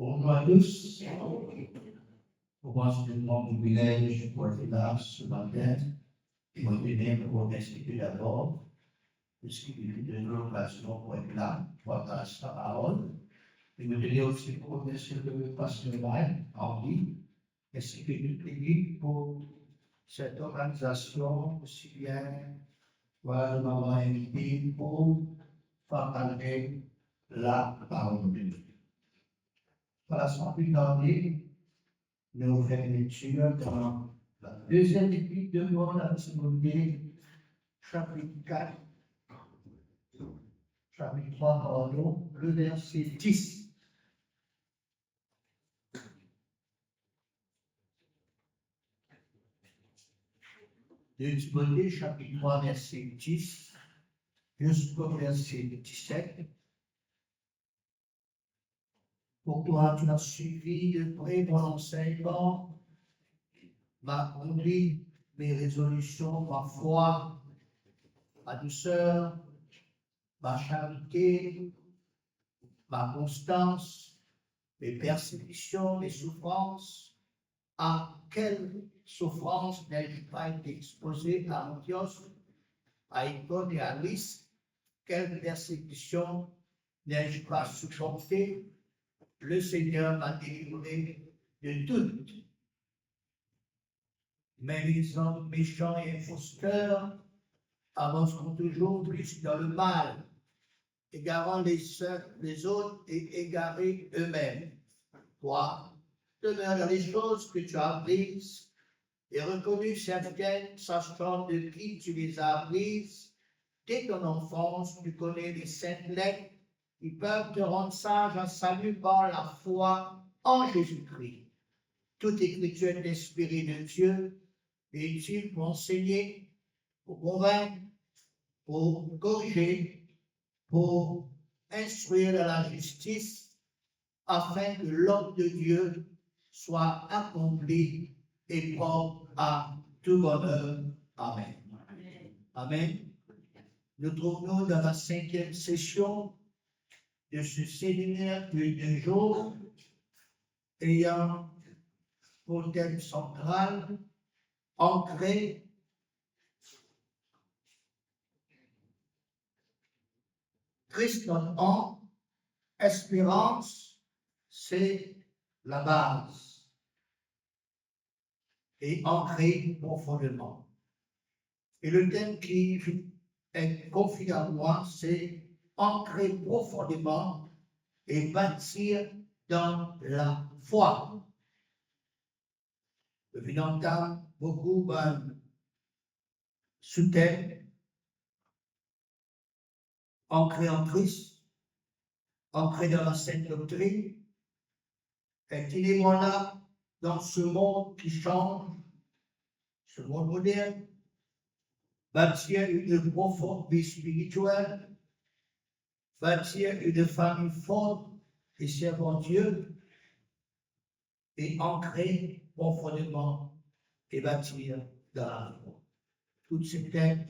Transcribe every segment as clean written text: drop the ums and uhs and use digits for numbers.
Bonjour à tous. Pour moi, c'est un grand privilège pour être là ce matin et vous tenir pour remercier d'abord de ce qui nous donne l'occasion pour être là, pour partager sa parole. Et vous tenir aussi pour remercier le pasteur Mike, Henri, ainsi que toute l'équipe pour cette organisation, aussi bien voilà, nous m'avons invité pour partager la parole de Dieu. Voilà, sans plus tarder, nous faisons une lecture dans la deuxième épître de Paul à Timothée, chapitre 4, chapitre 3, pardon, le verset 10. De Timothée, chapitre 3, verset 10, jusqu'au verset 17. Pour toi, tu as suivi de près mon enseignement, ma conduite, mes résolutions, ma foi, ma douceur, ma charité, ma constance, mes persécutions, mes souffrances. À quelle souffrance n'ai-je pas été exposé à Antioche, à Icône et à Lys? Quelle persécution n'ai-je pas supporté? Le Seigneur m'a délivré de toutes. Mais les hommes méchants et imposteurs avanceront toujours plus dans le mal, égarant les uns les autres et égarés eux-mêmes. Toi, demeure dans les choses que tu as apprises et reconnues certaines, sachant de qui tu les as apprises. Dès ton enfance, tu connais les saintes lettres qui peuvent te rendre sage à salut par la foi en Jésus-Christ. Toute écriture est inspirée de Dieu et utile pour enseigner, pour convaincre, pour corriger, pour instruire dans la justice, afin que l'homme de Dieu soit accompli et propre à tout bonheur. Amen. Amen. Nous trouvons dans la 5e session de ce séminaire de 2 jours, ayant pour thème central ancré Christ notre âme, espérance, c'est la base. Et ancré profondément. Et le thème qui est confié à moi, c'est ancrer profondément et bâtir dans la foi. Le Vinantam, beaucoup sous-thème, ancré en Christ, ancré dans la sainte doctrine, est inébranlable dans ce monde qui change, ce monde moderne, bâtir une profonde vie spirituelle, bâtir une famille forte et servant Dieu, et ancrer profondément et bâtir dans la foi. Toutes ces thèmes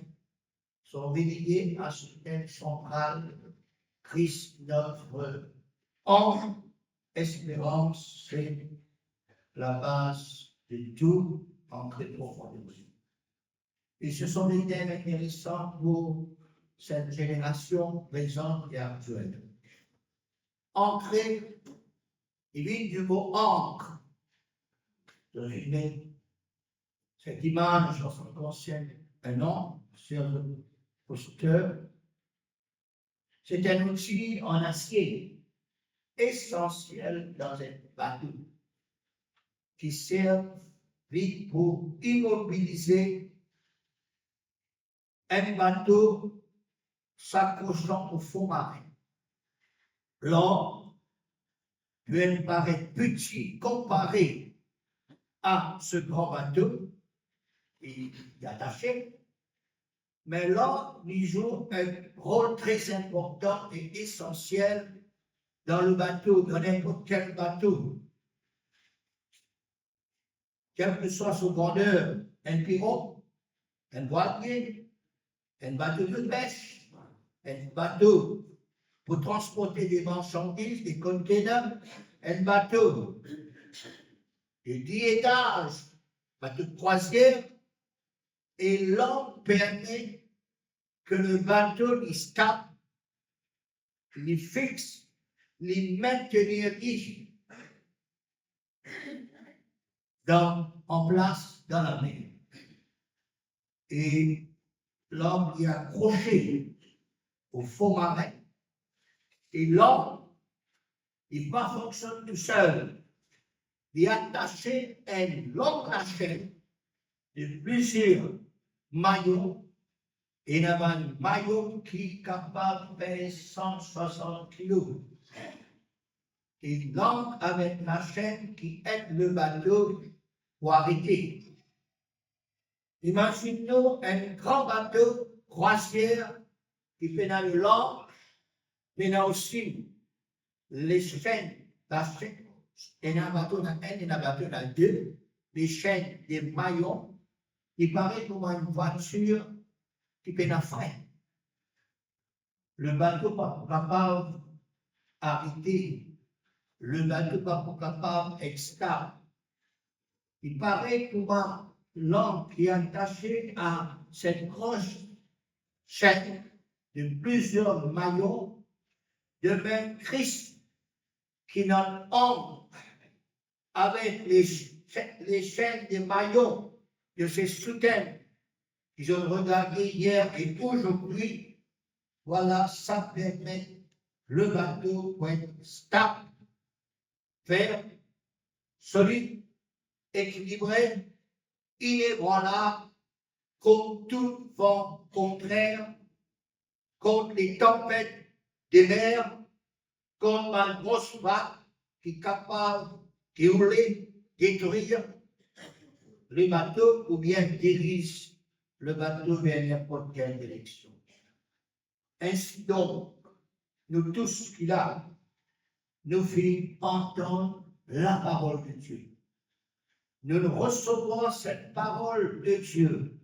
sont reliés à ce thème central, Christ notre ange, espérance, c'est la base de tout, ancré profondément. Et ce sont des thèmes intéressants pour cette génération présente et actuelle. Ancré, il vient du mot ancre. Devinez, cette image dans son conscient, un nom sur le poster, c'est un outil en acier essentiel dans un bateau qui sert pour immobiliser un bateau s'accrochant au fond marin. L'or peut paraître petit comparé à ce grand bateau qui est attaché, mais l'or y joue un rôle très important et essentiel dans le bateau, dans n'importe quel bateau. Quelle que soit son grandeur, un pirogue, un voilier, un bateau de pêche, un bateau pour transporter des marchandises, des containers, un bateau de 10 étages, bateau de croisière, et l'homme permet que le bateau lui stable, lui fixe, lui maintenir en place dans la mer. Et l'homme est accroché au fond marin. Et l'homme, il ne fonctionne tout seul. Il est attaché à une longue chaîne de plusieurs maillots. Et il y a un maillot qui est capable de faire 160 kilos. Et l'homme avec la chaîne qui aide le bateau pour arrêter. Imaginons un grand bateau croisière qui fait dans le large, mais il y a aussi les chaînes, la chaîne, il y a un bateau dans un et un bateau dans deux, les chaînes des maillons, qui paraît comme une voiture qui fait un frein. Le bateau n'est pas capable d'arrêter, le bateau n'est pas capable d'être stable. Il paraît comme l'homme qui est attaché à cette grosse chaîne de plusieurs maillons, de même Christ qui n'a homme avec les chaînes des maillons de ses soutiens qu'ils ont regardé hier et aujourd'hui. Voilà, ça permet le bateau pour être stable, ferme, solide, équilibré, inébranlable contre tout vent contraire, contre les tempêtes des mers, contre la grosse vague qui est capable de rouler, détruire les bateaux ou bien dirige le bateau vers n'importe quelle direction. Ainsi donc, nous tous qui là, nous faisons entendre la parole de Dieu. Nous recevons cette parole de Dieu.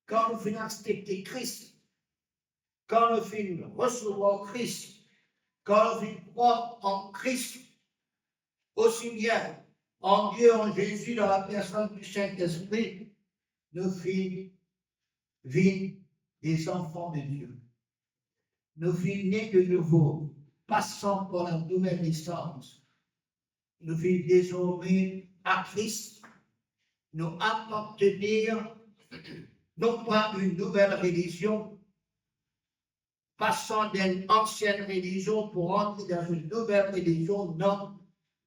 Quand nous faisons accepter Christ, quand nous faisons recevoir Christ, quand nous faisons croire en Christ, aussi bien en Dieu, en Jésus, dans la personne du Saint-Esprit, nous faisons vivre des enfants de Dieu. Nous faisons nés de nouveau, passant par la nouvelle naissance. Nous faisons désormais à Christ, nous appartenir non pas une nouvelle religion, passant d'une ancienne religion pour entrer dans une nouvelle religion, non,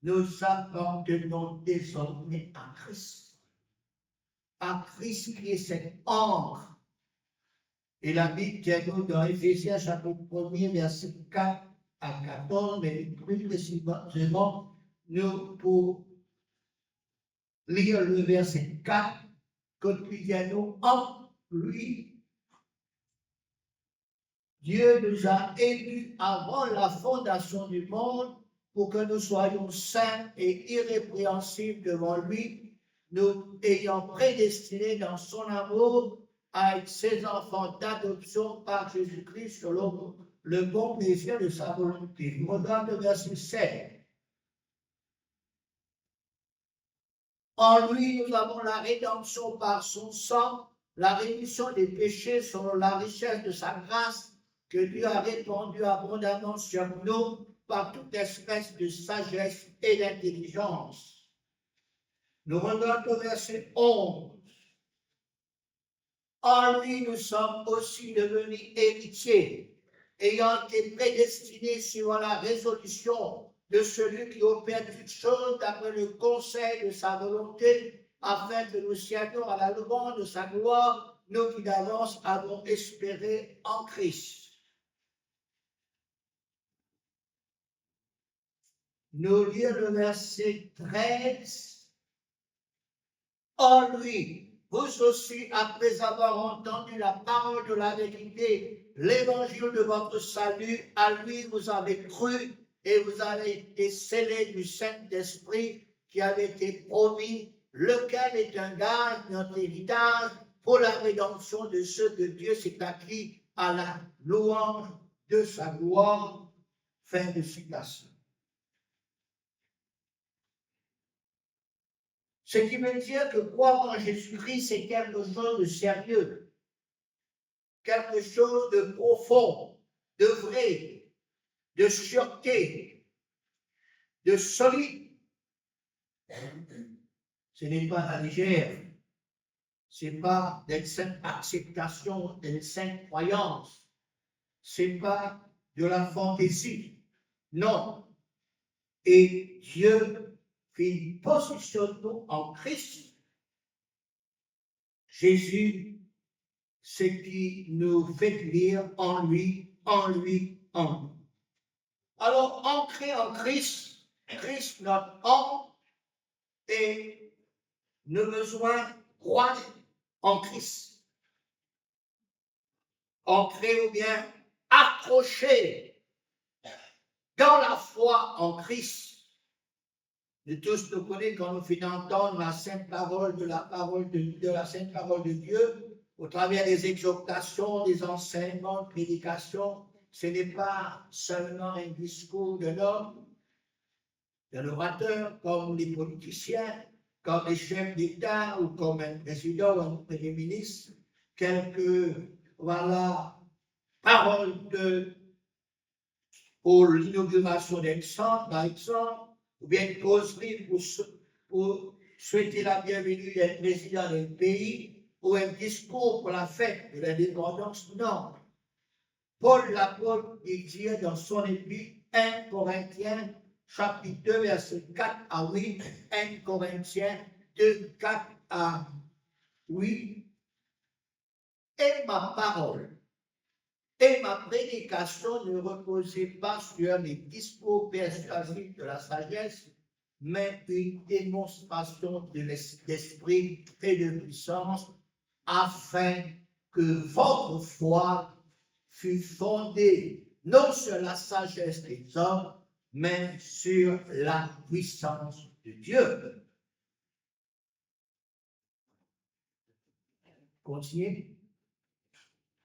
nous appartenons désormais à Christ. À Christ qui est cette encre. Et la Bible dit dans Éphésiens chapitre 1er, verset 4 à 14, mais plus précisément, nous pour lire le verset 4, quotidiennement en lui. Dieu nous a élus avant la fondation du monde pour que nous soyons saints et irrépréhensibles devant lui, nous ayant prédestinés dans son amour à être ses enfants d'adoption par Jésus-Christ selon le bon plaisir de sa volonté. Regarde le verset 7. En lui, nous avons la rédemption par son sang, la rémission des péchés selon la richesse de sa grâce que Dieu a répandue abondamment sur nous par toute espèce de sagesse et d'intelligence. Nous regardons le verset 11. En lui, nous sommes aussi devenus héritiers, ayant été prédestinés suivant la résolution de celui qui opère toutes choses d'après le conseil de sa volonté, afin que nous servions à la louange de sa gloire, nous qui d'avance avons espéré en Christ. Nous lisons le verset 13. En lui, vous aussi, après avoir entendu la parole de la vérité, l'évangile de votre salut, à lui vous avez cru et vous avez été scellés du Saint-Esprit qui avait été promis, lequel est un gage de notre héritage pour la rédemption de ceux que Dieu s'est acquis à la louange de sa gloire. Fin de citation. Ce qui veut dire que croire en Jésus-Christ, c'est quelque chose de sérieux, quelque chose de profond, de vrai, de sûreté, de solide. Ce n'est pas la légère. Ce n'est pas des saintes acceptations, des saintes croyances. Ce n'est pas de la fantaisie. Non. Et Dieu positionne nous en Christ. Jésus, ce qui nous fait lire en lui, en lui, en nous. Alors, ancré en Christ, Christ notre homme, et nous besoin croire en Christ. Ancré ou bien accroché dans la foi en Christ. Nous tous nous connaissons quand nous finissons d'entendre la sainte parole de la sainte parole de Dieu, au travers des exhortations, des enseignements, de prédications. Ce n'est pas seulement un discours de l'homme, d'un orateur, comme les politiciens, comme les chefs d'État ou comme un président ou un premier ministre, quelques, paroles pour l'inauguration d'un centre, par exemple, ou bien une causerie pour souhaiter la bienvenue d'un président d'un pays, ou un discours pour la fête de l'indépendance. Non. Paul l'apôtre, il dit dans son épître 1 Corinthiens, chapitre 2, verset 4 à 8, 1 Corinthiens 2, 4 à 8, et ma parole et ma prédication ne reposait pas sur les discours persuasifs de la sagesse, mais une démonstration de l'esprit et de puissance, afin que votre foi fût fondée non sur la sagesse des hommes, mais sur la puissance de Dieu. Continuez.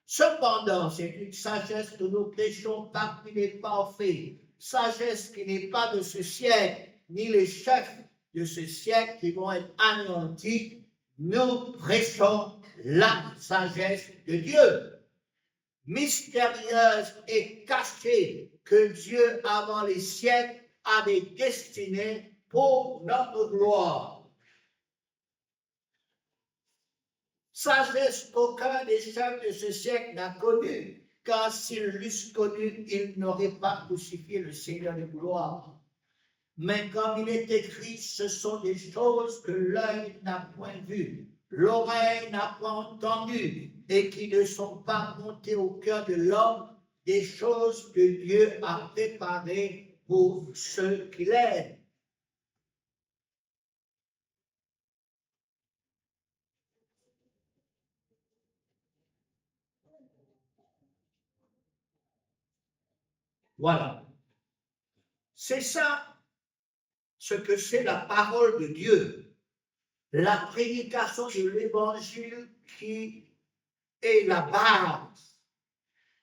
Cependant, c'est une sagesse que nous prêchons pas qui n'est pas en fait, sagesse qui n'est pas de ce siècle, ni les chefs de ce siècle qui vont être anéantis. Nous prêchons la sagesse de Dieu, mystérieuse et cachée, que Dieu, avant les siècles, avait destinée pour notre gloire. Sagesse qu'aucun des chefs de ce siècle n'a connue, car s'ils l'eussent connue, ils n'auraient pas crucifié le Seigneur de gloire. Mais comme il est écrit, ce sont des choses que l'œil n'a point vues, l'oreille n'a point entendues, et qui ne sont pas montées au cœur de l'homme, des choses que Dieu a préparées pour ceux qui l'aiment. Voilà. C'est ça ce que c'est la parole de Dieu, la prédication de l'évangile qui est la base,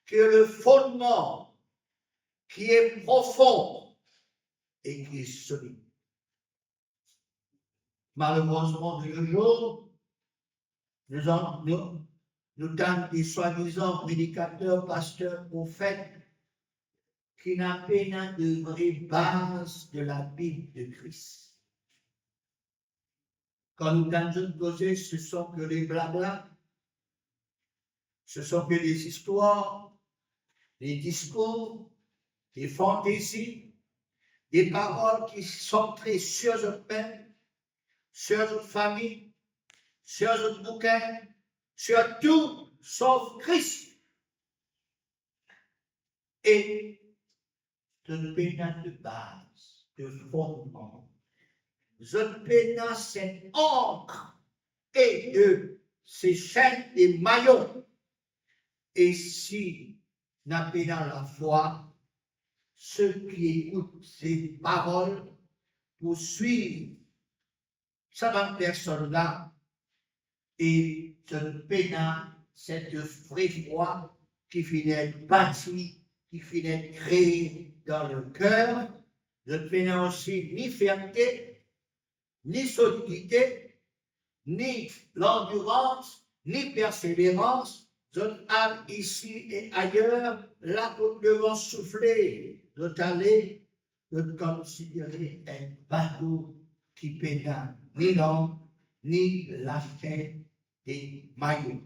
qui est le fondement, qui est profond et qui est solide. Malheureusement, de nos jours, nous avons des soi-disant prédicateurs, pasteurs, prophètes, qui n'a pas de vraie base de la Bible de Christ. Quand nous tentons de causer, ce sont que les blabla, ce sont que des histoires, des discours, des fantaisies, des paroles qui sont très sur notre peine, sur notre famille, sur notre bouquin, sur tout sauf Christ. Et de pénal de base, de fondement. Je pénal cette encre et de ces chaînes et maillons. Et si n'a pénal la foi, ceux qui écoutent ces paroles pour suivre cette personne-là et je pénal cette vraie foi qui finit bâtie, qui finit créée dans le cœur, je ne pénal aussi ni fierté, ni solidité, ni l'endurance, ni persévérance. Nous allons ici et ailleurs, là où nous devons souffler, nous allons considérer un bateau qui pédale ni l'homme, ni la chair des maillots.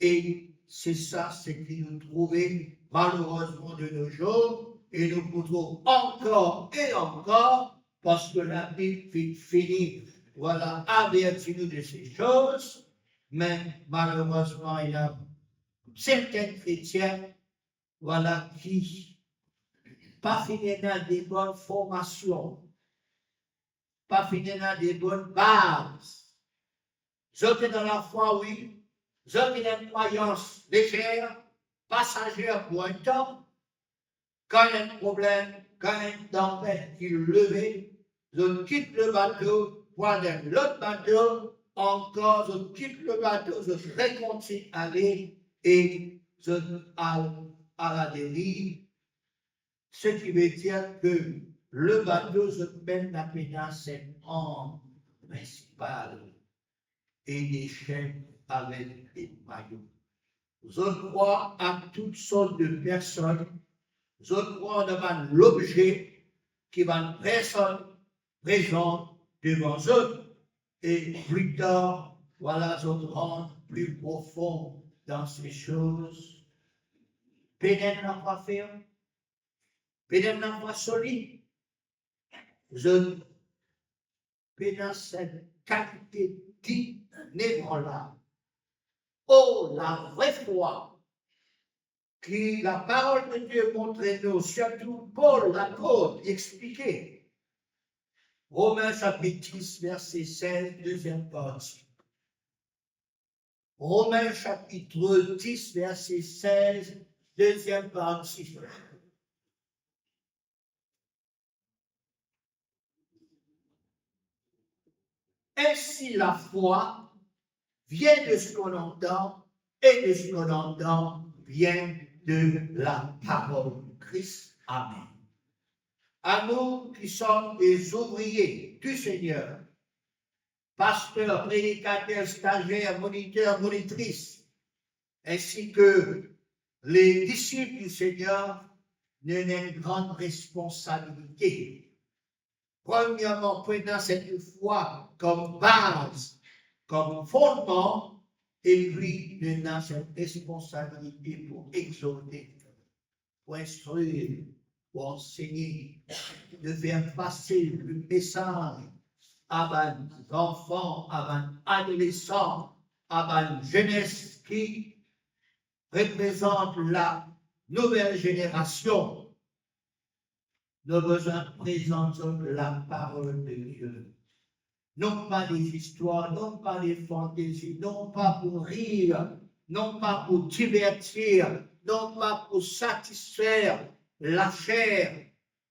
Et c'est ça ce qui nous trouvait malheureusement de nos jours, et nous pouvons encore et encore, parce que la Bible finit, voilà, avertis-nous de ces choses, mais malheureusement, il y a certains chrétiens, voilà, qui, pas fini dans des bonnes formations, pas fini dans des bonnes bases. J'étais dans la foi, oui, j'étais dans une croyance légère, passagère pour un temps. Quand il y a un problème, quand il y a une tempête qui levait, je quitte le bateau pour aller dans l'autre bateau, encore je quitte le bateau, je continue à aller et je à la dérive. Ce qui veut dire que le bateau se mène la pénasse en principal et des chaînes avec des maillots. Je crois à toutes sortes de personnes. Je crois devant l'objet qui va une personne présente devant eux. Et plus tard, voilà, je rentre plus profond dans ces choses. Pénètre n'a pas fait, pénètre n'a pas solide. Je pénètre cette qualité d'inébranlable. Oh, la vraie foi, qui la parole de Dieu montre nous, surtout Paul l'apôtre, expliqué. Romains chapitre 10, verset 16, deuxième partie. Romains chapitre 10, verset 16, deuxième partie. Ainsi la foi vient de ce qu'on entend, et de ce qu'on entend vient de la parole de Christ. Amen. À nous qui sommes des ouvriers du Seigneur, pasteurs, prédicateurs, stagiaires, moniteurs, monitrices, ainsi que les disciples du Seigneur, nous avons une grande responsabilité. Premièrement, prenant cette foi comme base, comme fondement, et puis nous avons cette responsabilité pour exhorter, pour instruire, pour enseigner, de faire passer le message à un enfant, à un adolescent, à une jeunesse qui représente la nouvelle génération. Nous besoin présenter la parole de Dieu. Non pas des histoires, non pas des fantaisies, non pas pour rire, non pas pour divertir, non pas pour satisfaire la chair.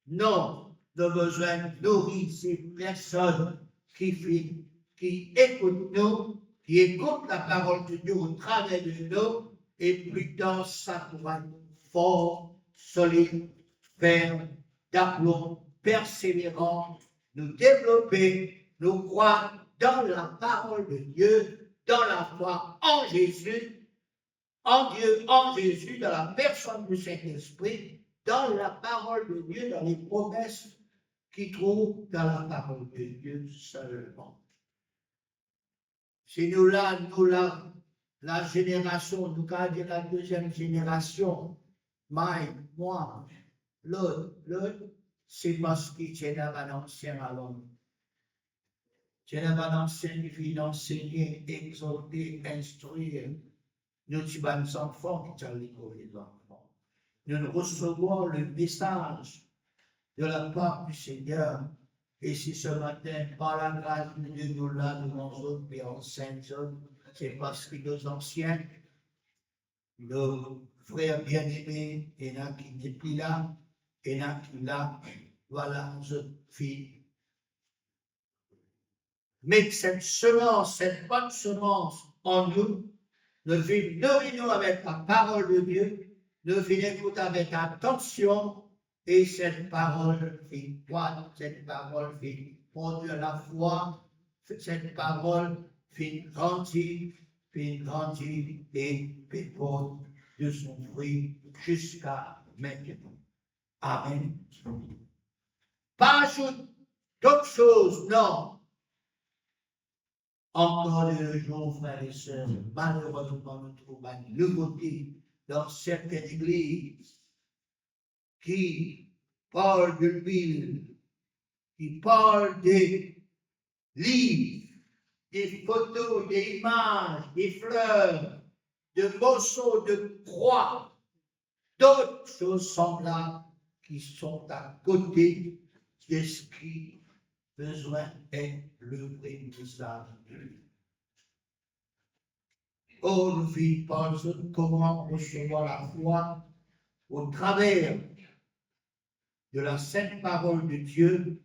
Non, nous besoin nourrir ces personnes qui écoutent nous, qui écoutent la parole de Dieu au travers de nous, et plus tard ça pourra être fort, solide, ferme, d'aplomb, persévérant, nous développer, nous croire dans la parole de Dieu, dans la foi en Jésus, en Dieu, en Jésus, dans la personne du Saint-Esprit, dans la parole de Dieu, dans les promesses qui trouvent dans la parole de Dieu seulement. C'est nous là, la génération, nous allons dire la deuxième génération, Mike, moi, l'autre, c'est parce qu'il y a un ancien à l'homme. Il y a un ancien qui vient enseigner, exhorter, instruire. Nous sommes des enfants qui sont les enfants. Nous recevons le message de la part du Seigneur. Et si ce matin, par la grâce de Dieu, nous là, nous autres, et en Saint-Jean, c'est parce que nos anciens, nos frères bien-aimés, il y en a qui n'est plus là, il y en a qui là, voilà, je fille. Mais cette semence, cette bonne semence en nous, nous nourrir avec la parole de Dieu, nous écouter avec attention, et cette parole fait quoi? Cette parole fait produire la foi, cette parole fait grandir et fait porte de son fruit jusqu'à maintenant. Amen. Pas d'autres choses, non. Encore de jours, frères et sœurs, malheureusement, nous trouvons une nouveauté dans certaines églises qui parlent de l'huile, qui parlent des livres, des photos, des images, des fleurs, de morceaux de croix, d'autres choses semblables qui sont à côté de ce qui besoin est le vrai message de Dieu. Oh, nous vivons par comment recevoir la foi au travers de la sainte parole de Dieu.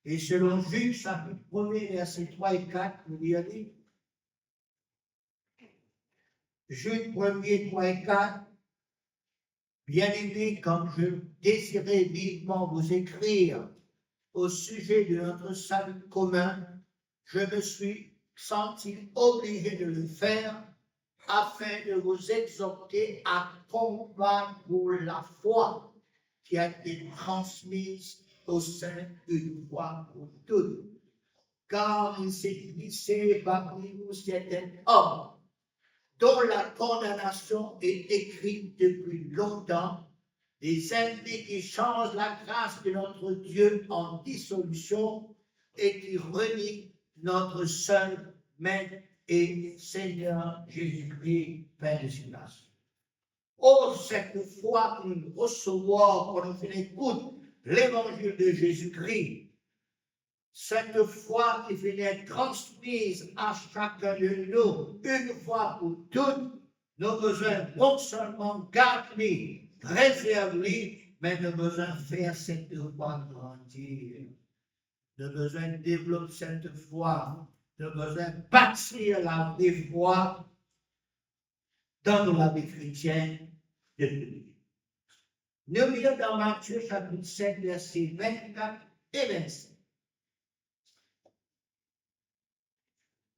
Et selon Juge, chapitre 1er, versets 3 et 4, vous y allez. Juge 1er, 3 et 4. Bien-aimés, comme je désirais vivement vous écrire au sujet de notre salut commun, je me suis senti obligé de le faire afin de vous exhorter à combattre pour la foi qui a été transmise au sein d'une fois pour toutes. Car il s'est glissé parmi vous certains hommes dont la condamnation est écrite depuis longtemps, des ennemis qui changent la grâce de notre Dieu en dissolution et qui renient notre seul Maître et Seigneur Jésus-Christ, Père de citation. Oh, cette fois que nous recevons, quand nous écoutons l'évangile de Jésus-Christ, cette foi qui venait transmise à chacun de nous, une fois pour toutes, nos besoins non seulement garder, réserver, mais nos besoins faire cette foi grandir. Nos besoins développer cette foi, nos besoins bâtir la vraie foi dans la vie chrétienne de Dieu. Nous lisons dans Matthieu chapitre 7, versets 24 et 25.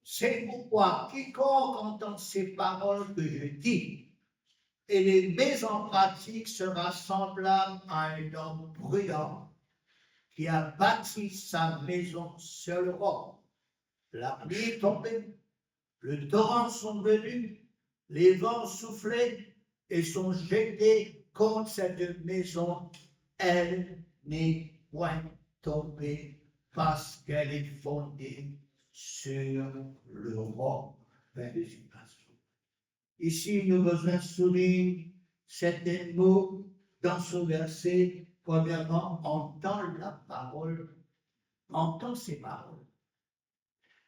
C'est pourquoi quiconque entend ces paroles que je dis et les met en pratique sera semblable à un homme prudent qui a bâti sa maison sur le roc. La pluie est tombée, le torrent sont venus, les vents soufflaient et sont jetés contre cette maison. Elle n'est point tombée parce qu'elle est fondée sur le roc. Ici, nous besoin souligner certains mots dans ce verset. Premièrement, entend la parole, entend ces paroles.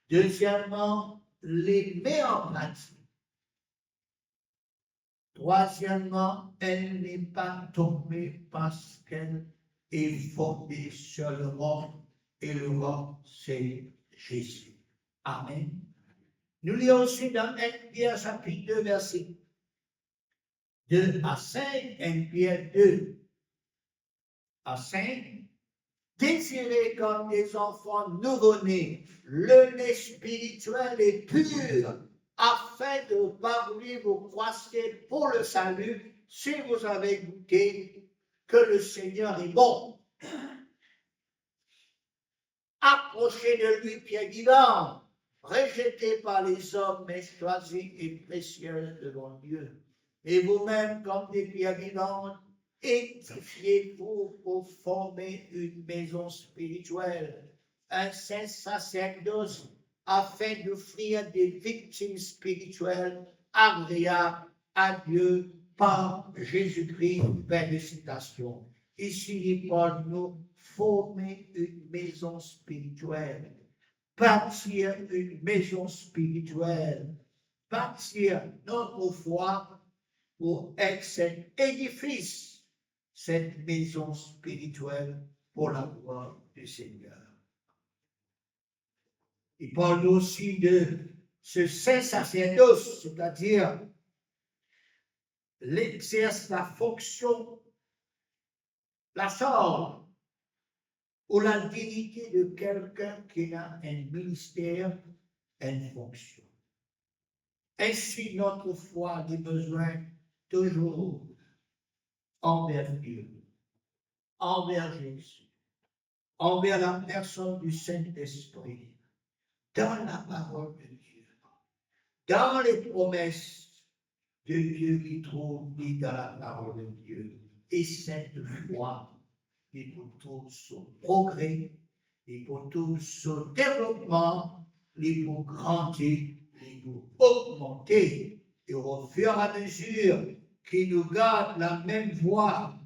Deuxièmement, les met en pratique. Troisièmement, elle n'est pas tombée parce qu'elle est fondée sur le roc, et le roc, c'est Jésus. Amen. Nous lisons aussi dans 1 Pierre chapitre 2, verset 2 à 5, 1 Pierre 2 à 5. Désirez comme des enfants nouveau-nés le lait spirituel et pur, afin de parvenir vous croiser pour le salut, si vous avez goûté que le Seigneur est bon. Approchez de lui, pierre vivante, rejeté par les hommes, mais choisi et précieux devant Dieu. Et vous-même, comme des pierres vivantes, édifiez-vous pour former une maison spirituelle, un saint sacerdoce, afin d'offrir des victimes spirituelles agréables à Dieu par Jésus-Christ. Père de citation. Ici, il parle de nous former une maison spirituelle, bâtir une maison spirituelle, bâtir notre foi pour être cet édifice, cette maison spirituelle pour la gloire du Seigneur. Il parle aussi de ce saint sacerdoce, c'est-à-dire l'exerce la fonction, la charge ou la dignité de quelqu'un qui a un ministère, une fonction. Ainsi, notre foi a des besoins toujours envers Dieu, envers Jésus, envers la personne du Saint-Esprit, dans la parole de Dieu, dans les promesses de Dieu qui trouvent dans la parole de Dieu. Et cette foi, et pour tout son progrès, et pour tout son développement, et pour grandir, et pour augmenter, et au fur et à mesure qu'il nous garde la même voie,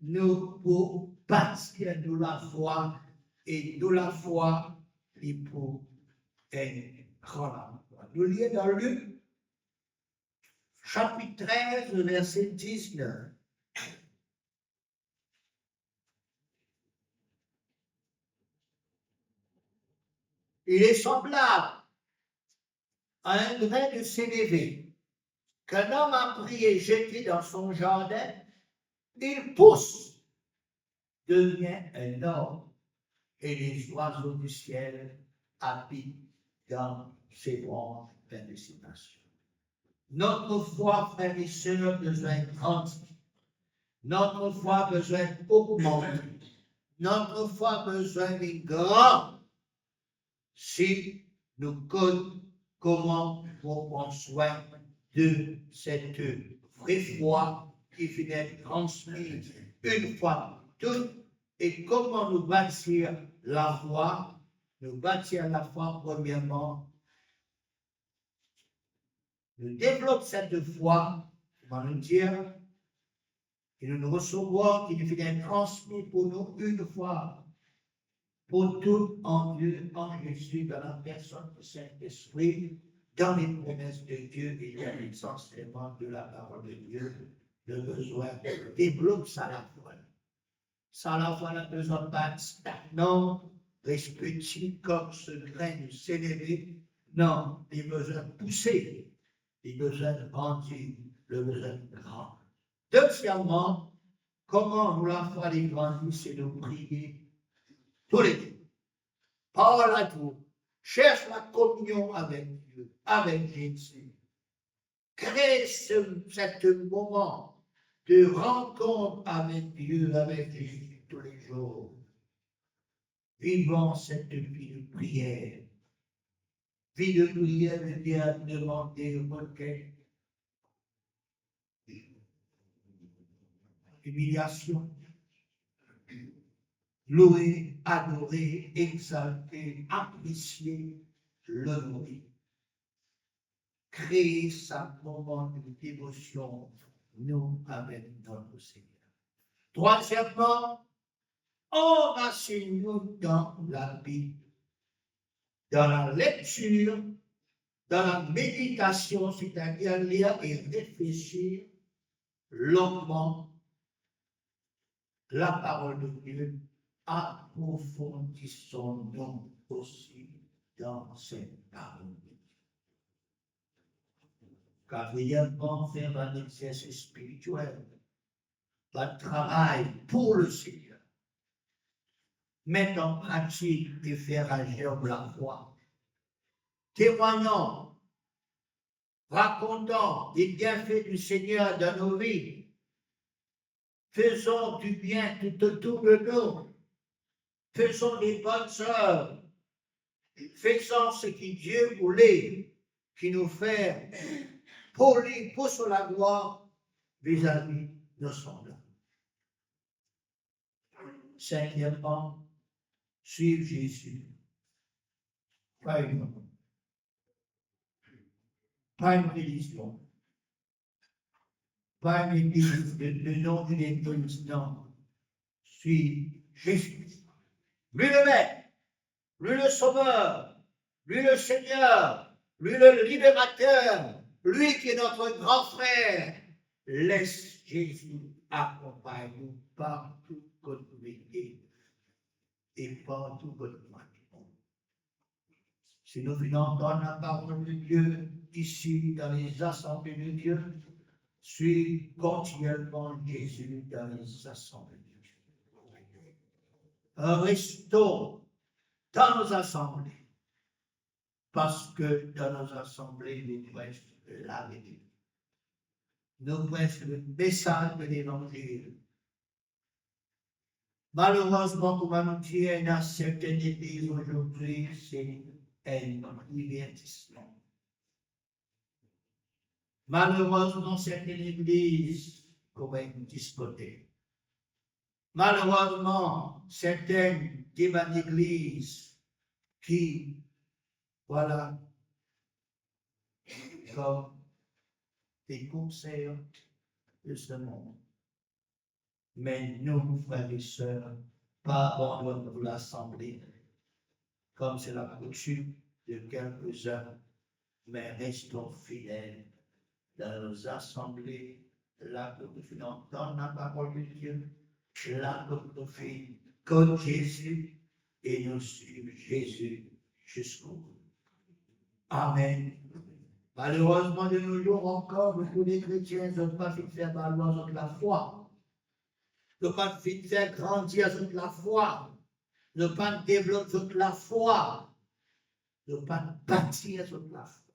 nous pour bâtir de la foi, et de la foi, et pour être grand. Nous lisons dans Luc, chapitre 13, verset 19. Il est semblable à un grain de sénévé qu'un homme a pris et jeté dans son jardin. Il pousse, devient un arbre, et les oiseaux du ciel habitent dans ses branches de ses nations. Notre foi, frères et sœurs, besoin de grandir. Notre foi besoin d'augmenter. Notre foi besoin de grand. Si nous connaissons comment on prend soin de cette vraie foi qui finit être transmise une fois toutes, et comment nous bâtir la foi. Nous bâtir la foi, premièrement, nous développons cette foi, comment nous dire, et nous recevons, qui nous finit transmis pour nous une fois pour tout en Dieu, en Jésus, dans la personne du Saint-Esprit, dans les promesses de Dieu et dans l'enseignement de la parole de Dieu, le besoin développe ça la foi. Ça la foi n'a besoin de pas stagnant, reste petit comme ce grain de sénévé. Non, il besoin de pousser, il besoin de grandir, le besoin de grand. Deuxièmement, comment nous la foi les grandir, c'est de prier tous les jours. Parle à Dieu. Cherche la communion avec Dieu, avec Jésus. Crée ce moment de rencontre avec Dieu, avec Jésus tous les jours. Vivons cette vie de prière. Vie de prière veut dire demander requête, humiliation, louer, adorer, exalter, apprécier, l'honorer. Créer sa moment de dévotion, nous, avec notre Seigneur. Troisièmement, enracine-nous dans la Bible, dans la lecture, dans la méditation, c'est-à-dire lire et réfléchir longuement la parole de Dieu. Approfondissons-nous aussi dans cette parole. Quatrièmement, faire un exercice spirituel, un travail pour le Seigneur. Mettre en pratique et faire agir la foi. Témoignant, racontant les bienfaits du Seigneur dans nos vies. Faisons du bien tout autour de nous. Faisons des bonnes œuvres. Faisons ce que Dieu voulait, qui nous fait pour lui, pour son la gloire vis-à-vis de son âme. Cinquièmement, suivre Jésus. Pas une religion. Pas une église, le nom d'une église, non. Suivre Jésus. Lui le Maître, lui le Sauveur, lui le Seigneur, lui le Libérateur, lui qui est notre grand frère. Laisse Jésus accompagner nous partout que nous mettons et partout que nous marchons. Si nous venons entendre la parole de Dieu ici dans les assemblées de Dieu, suis continuellement Jésus dans les assemblées de Dieu. restons dans nos assemblées, parce que dans nos assemblées, nous prêchons la vérité. Nous prêchons le message de l'Évangile. Malheureusement, comme on dit, dans certaines églises aujourd'hui, c'est un divertissement. Malheureusement, certaines églises, comme une discothèque. Malheureusement, certaines églises qui, voilà, comme des concerts de ce monde. Mais nous, frères et sœurs, pas abandonnons l'assemblée, comme c'est la coutume de quelques-uns, mais restons fidèles dans nos assemblées, là que nous faisons entendre la parole de Dieu, là que nous faisons comme Jésus, et nous suivons Jésus jusqu'au bout. Amen. Malheureusement, de nos jours encore, beaucoup de chrétiens ne sont pas fait faire valoir la foi. Ne pas faire grandir toute la foi, ne pas développer toute la foi, ne pas bâtir toute la foi.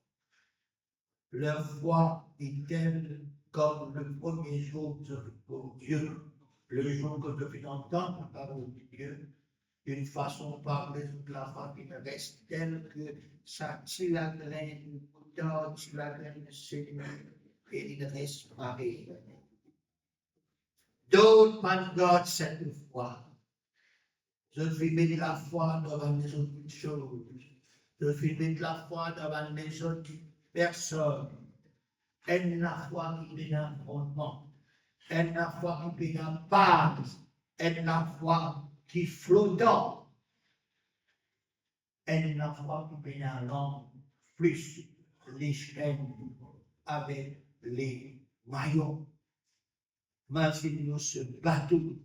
Leur foi est telle comme le premier jour de Dieu, le jour que je fais entendre la parole de Dieu, d'une façon de parler toute la foi qui me reste telle que ça tire la graine, tire la graine de Seigneur, et il reste pareil. D'autres pas God cette foi. Je vais mettre la foi dans les autres choses. Je vais mettre la foi dans les autres personnes. Elle la foi qui est dans le fondement. Elle la foi qui est dans la base. Elle la foi qui flotte. Elle la foi qui est dans l'ombre. Plus les chaînes avec les maillots. Mais si nous se battons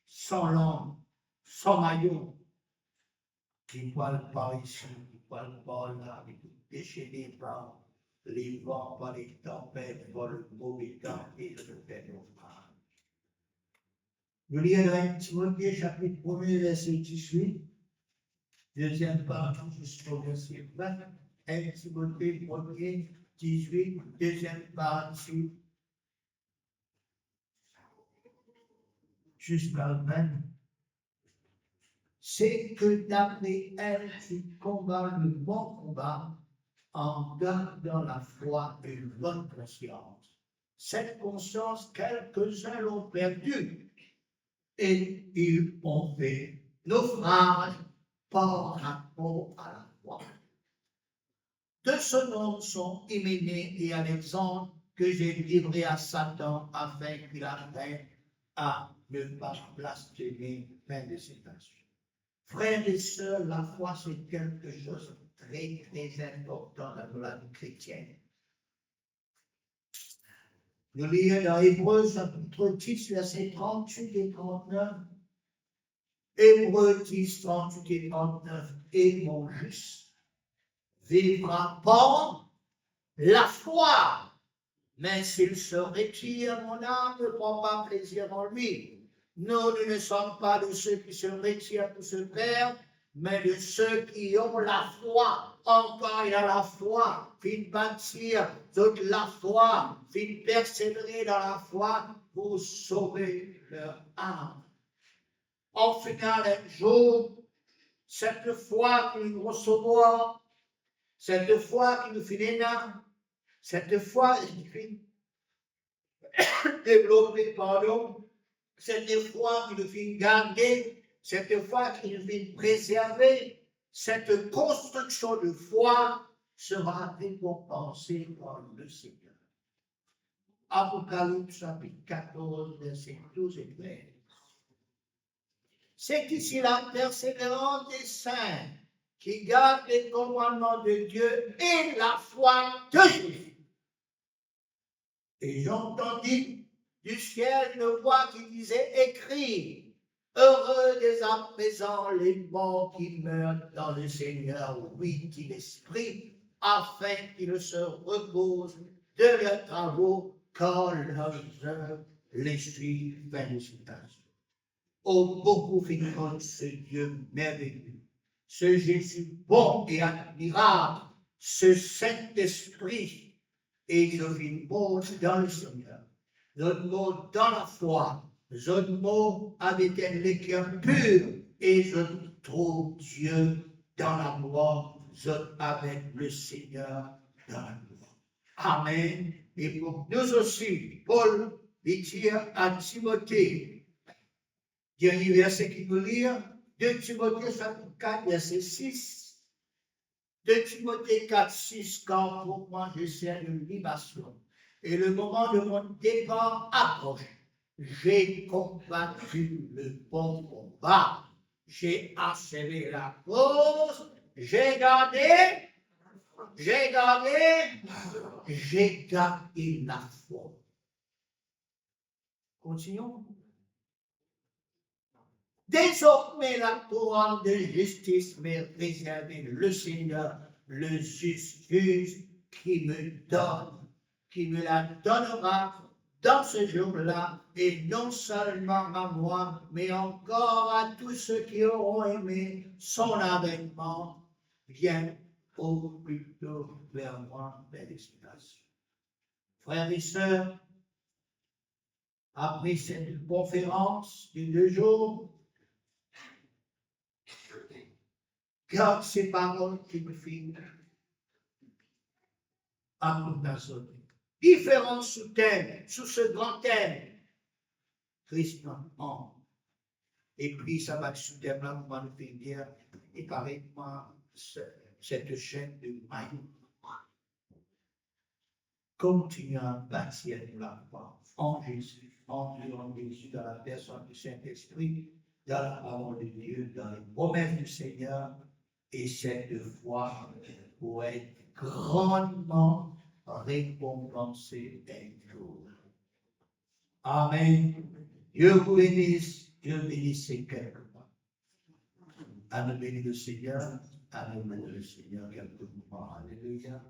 sans langue, sans maillot, qui ne parle pas ici, qui ne parle pas là, déchaîné par les vents, par les tempêtes, par le mauvais temps et le naufrage. Nous lisons dans 1 Timothée, chapitre 1, verset 18, deuxième partie jusqu'au verset 20, 1 Timothée 1, 18, deuxième partie, jusqu'à 20. C'est que d'après elle, tu combats le bon combat en gardant la foi et une bonne conscience. Cette conscience, quelques-uns l'ont perdue et ils ont fait naufrage par rapport à la foi. De ce nom sont Hyménée et Alexandre que j'ai livrés à Satan afin qu'il apprenne à ne pas blasphémer. Fin de citation. Frères et sœurs, la foi, c'est quelque chose de très, très important dans la vie chrétienne. Nous lisons dans Hébreux, chapitre 10, versets 38 et 39. Hébreux 10, 38 et 39. Et mon juste vivra par la foi. Mais s'il se retire, mon âme ne prend pas plaisir en lui. Nous ne sommes pas de ceux qui se retirent pour se perdre, mais de ceux qui ont la foi. Encore il y a la foi, puis bâtir toute la foi, puis persévérer dans la foi pour sauver leur âme. En final, un jour, cette foi que nous recevons, cette foi qui nous fait naître, cette foi qui fait développer, pardon, cette foi qui nous fait garder, cette foi qui nous fait préserver, cette construction de foi sera récompensée par le Seigneur. Apocalypse chapitre 14, versets 12 et 13. C'est ici la persévérance des saints qui gardent les commandements de Dieu et la foi de Jésus. Et j'entendis du ciel une voix qui disait écrit, heureux dès à présent les morts qui meurent dans le Seigneur, oui, dit l'Esprit, afin qu'ils se reposent de leurs travaux quand leurs œuvres les suivent. Fin de citation. Oh, beaucoup finiront ce Dieu merveilleux, ce Jésus bon et admirable, ce Saint-Esprit, et je vis dans le Seigneur, notre mot dans la foi, notre mot avec un cœur pur, et je trouve Dieu dans la gloire, je avec le Seigneur dans la gloire. Amen. Et pour nous aussi, Paul dit à Timothée, dernier verset qui nous lit, 2 Timothée chapitre 4, verset 6. 2 Timothée 4, 6, car pour moi je sers une libation. Et le moment de mon départ approche. J'ai combattu le bon combat. J'ai achevé la cause. J'ai gardé la foi. Continuons. Désormais, la couronne de justice m'est réservée, le Seigneur, le juste juge, qui me la donnera dans ce jour-là, et non seulement à moi, mais encore à tous ceux qui auront aimé son avènement. Viens au plutôt vers moi, félicitations. Frères et sœurs, après cette conférence de 2 jours, garde ces paroles qui me filent à mon personne. Différents sous-thèmes, sous ce grand thème, Christ en. Et puis ça va sous-thème-là, on va le finir, et paraît cette chaîne de maillots. Continue à bâtir la foi en Jésus, en Jésus, dans la personne du Saint-Esprit, dans la parole de Dieu, dans les promesses du Seigneur, et cette foi pour être grandement récompensée un jour. Amen. Dieu vous bénisse, Dieu bénisse ces quelques mois. Amen, bénis le Seigneur, amen, le Seigneur, quelques mois. Alléluia.